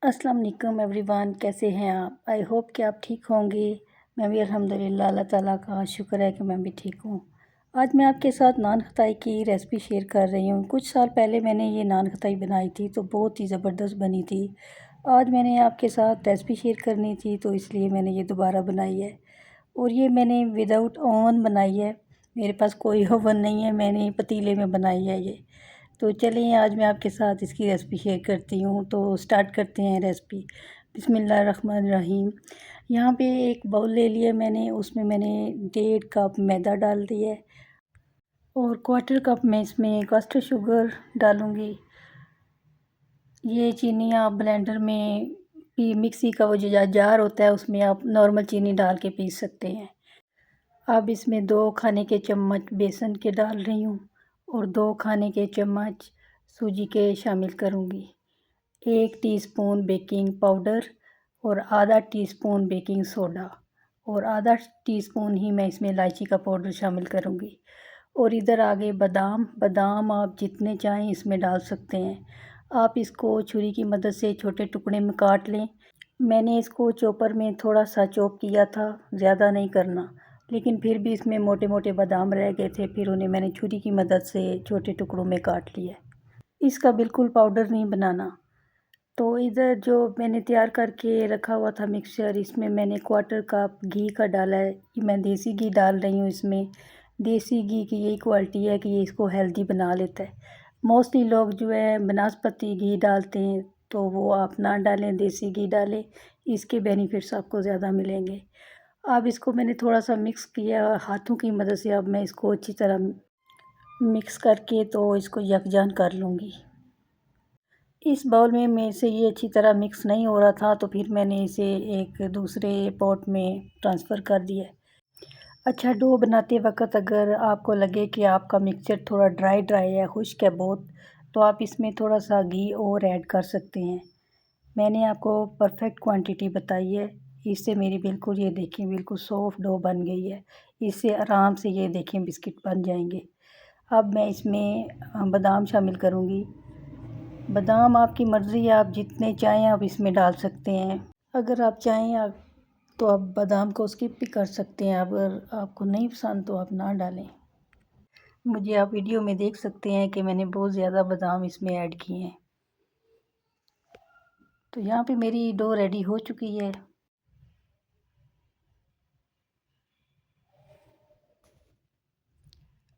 अस्सलाम वालेकुम एवरीवन, कैसे हैं आप? आई होप कि आप ठीक होंगे। मैं भी अल्हम्दुलिल्लाह, अल्लाह ताला का शुक्र है कि मैं भी ठीक हूँ। आज मैं आपके साथ नान खताई की रेसिपी शेयर कर रही हूँ। कुछ साल पहले मैंने ये नान खताई बनाई थी तो बहुत ही ज़बरदस्त बनी थी। आज मैंने आपके साथ रेसिपी शेयर करनी थी तो इसलिए मैंने ये दोबारा बनाई है। और ये मैंने विदाउट ओवन बनाई है। मेरे पास कोई ओवन नहीं है, मैंने पतीले में बनाई है ये। तो चलिए आज मैं आपके साथ इसकी रेसिपी शेयर करती हूँ। तो स्टार्ट करते हैं रेसिपी। बिस्मिल्लाहिर्रहमानिर्रहीम। यहाँ पे एक बाउल ले लिया मैंने, उसमें मैंने 1.5 कप मैदा डाल दिया है और 1/4 कप मैं इसमें कस्टर्ड शुगर डालूँगी। ये चीनी आप ब्लेंडर में मिक्सी का वो जो जार होता है उसमें आप नॉर्मल चीनी डाल के पीस सकते हैं। अब इसमें 2 खाने के चम्मच बेसन के डाल रही हूँ और 2 खाने के चम्मच सूजी के शामिल करूँगी। 1 टीस्पून बेकिंग पाउडर और आधा टीस्पून बेकिंग सोडा और आधा टीस्पून ही मैं इसमें इलायची का पाउडर शामिल करूँगी। और इधर आगे बादाम आप जितने चाहें इसमें डाल सकते हैं। आप इसको छुरी की मदद से छोटे टुकड़े में काट लें। मैंने इसको चॉपर में थोड़ा सा चॉप किया था, ज़्यादा नहीं करना, लेकिन फिर भी इसमें मोटे मोटे बादाम रह गए थे, फिर उन्हें मैंने छुरी की मदद से छोटे टुकड़ों में काट लिया। इसका बिल्कुल पाउडर नहीं बनाना। तो इधर जो मैंने तैयार करके रखा हुआ था मिक्सचर, इसमें मैंने 1/4 कप घी का डाला है। ये मैं देसी घी डाल रही हूँ इसमें। देसी घी की यही क्वालिटी है कि ये इसको हेल्दी बना लेता है। मोस्टली लोग जो है बनास्पति घी डालते हैं, तो वो आप ना डालें, देसी घी डालें, इसके बेनिफिट्स आपको ज़्यादा मिलेंगे। अब इसको मैंने थोड़ा सा मिक्स किया हाथों की मदद से। अब मैं इसको अच्छी तरह मिक्स करके तो इसको यकजान कर लूँगी। इस बाउल में मेरे से ये अच्छी तरह मिक्स नहीं हो रहा था, तो फिर मैंने इसे एक दूसरे पॉट में ट्रांसफ़र कर दिया। अच्छा, डो बनाते वक़्त अगर आपको लगे कि आपका मिक्सचर थोड़ा ड्राई ड्राई है, खुश्क है बहुत, तो आप इसमें थोड़ा सा घी और ऐड कर सकते हैं। मैंने आपको परफ़ेक्ट क्वांटिटी बताई है। इससे मेरी बिल्कुल ये देखें बिल्कुल सॉफ्ट डो बन गई है। इससे आराम से ये देखें बिस्किट बन जाएंगे। अब मैं इसमें बादाम शामिल करूँगी। बादाम आपकी मर्ज़ी है, आप जितने चाहें आप इसमें डाल सकते हैं। अगर आप चाहें तो आप बादाम को स्किप भी कर सकते हैं। अगर आपको नहीं पसंद तो आप ना डालें। मुझे आप वीडियो में देख सकते हैं कि मैंने बहुत ज़्यादा बादाम इसमें ऐड किए हैं। तो यहाँ पे मेरी डो रेडी हो चुकी है।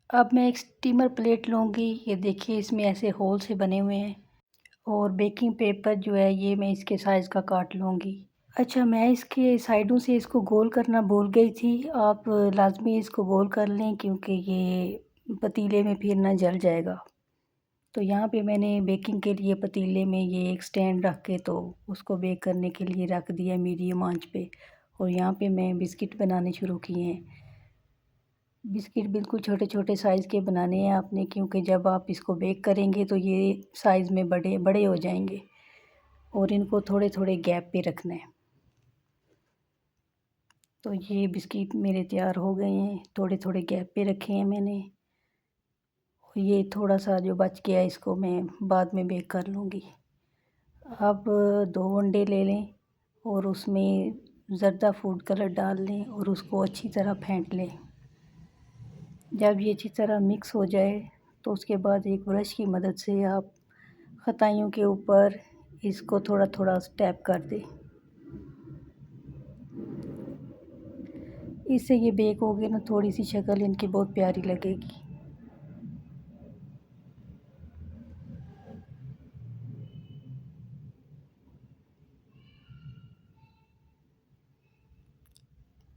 अब मैं एक स्टीमर प्लेट लूँगी। ये देखिए इसमें ऐसे होल से बने हुए हैं और बेकिंग पेपर जो है ये मैं इसके साइज़ का काट लूँगी। अच्छा, मैं इसके साइडों से इसको गोल करना भूल गई थी। आप लाज़मी इसको गोल कर लें क्योंकि ये पतीले में फिर ना जल जाएगा। तो यहाँ पे मैंने बेकिंग के लिए पतीले में ये एक स्टैंड रख के तो उसको बेक करने के लिए रख दिया मीडियम आंच पे। और यहाँ पे मैं बिस्किट बनाने शुरू किए हैं। बिस्किट बिल्कुल छोटे छोटे साइज़ के बनाने हैं आपने, क्योंकि जब आप इसको बेक करेंगे तो ये साइज़ में बड़े बड़े हो जाएंगे और इनको थोड़े थोड़े गैप पे रखना है। तो ये बिस्किट मेरे तैयार हो गए हैं, थोड़े थोड़े गैप पे रखे हैं मैंने। और ये थोड़ा सा जो बच गया इसको मैं बाद में बेक कर लूँगी। अब 2 अंडे ले लें और उसमें ज़र्दा फूड कलर डाल लें और उसको अच्छी तरह फेंट लें। जब ये अच्छी तरह मिक्स हो जाए तो उसके बाद एक ब्रश की मदद से आप खताइयों के ऊपर इसको थोड़ा थोड़ा टैप कर दें। इससे ये बेक हो गए ना, थोड़ी सी शक्ल इनकी बहुत प्यारी लगेगी।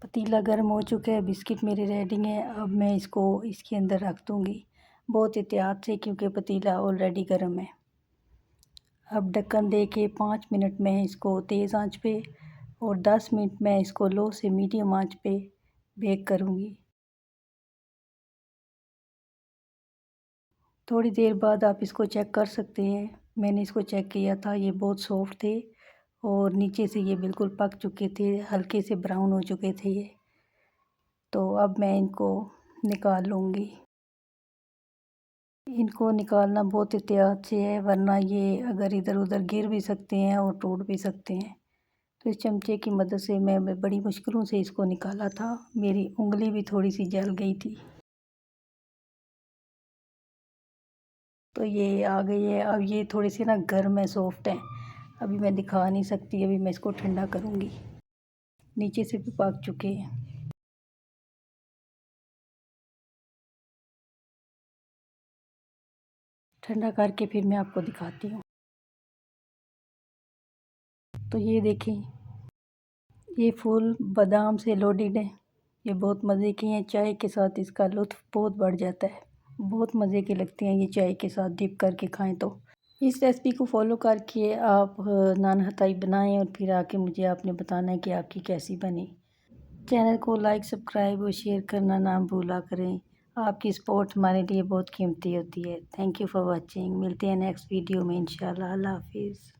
पतीला गर्म हो चुका है, बिस्किट मेरे रेडी हैं। अब मैं इसको इसके अंदर रख दूँगी बहुत एहतियात से, क्योंकि पतीला ऑलरेडी गर्म है। अब ढक्कन दे के 5 मिनट में इसको तेज़ आंच पे और 10 मिनट में इसको लो से मीडियम आंच पे बेक करूँगी। थोड़ी देर बाद आप इसको चेक कर सकते हैं। मैंने इसको चेक किया था, ये बहुत सॉफ्ट थे और नीचे से ये बिल्कुल पक चुके थे, हल्के से ब्राउन हो चुके थे ये। तो अब मैं इनको निकाल लूँगी। इनको निकालना बहुत एहतियात से है, वरना ये अगर इधर उधर गिर भी सकते हैं और टूट भी सकते हैं। तो इस चमचे की मदद से मैं बड़ी मुश्किलों से इसको निकाला था। मेरी उंगली भी थोड़ी सी जल गई थी। तो ये आ गई है। अब ये थोड़ी सी ना गर्म है, सॉफ्ट है। अभी मैं दिखा नहीं सकती, अभी मैं इसको ठंडा करूँगी। नीचे से भी पक चुके हैं। ठंडा करके फिर मैं आपको दिखाती हूँ। तो ये देखें, ये फूल बादाम से लोडेड है। ये बहुत मज़े की हैं, चाय के साथ इसका लुत्फ़ बहुत बढ़ जाता है। बहुत मज़े के लगते हैं ये, चाय के साथ डिप करके खाएं तो। इस रेसिपी को फॉलो करके आप नान हताई बनाएं और फिर आके मुझे आपने बताना है कि आपकी कैसी बनी। चैनल को लाइक, सब्सक्राइब और शेयर करना ना भूला करें। आपकी सपोर्ट हमारे लिए बहुत कीमती होती है। Thank you for watching. मिलते हैं नेक्स्ट वीडियो में इंशाल्लाह। अल्लाह हाफिज़।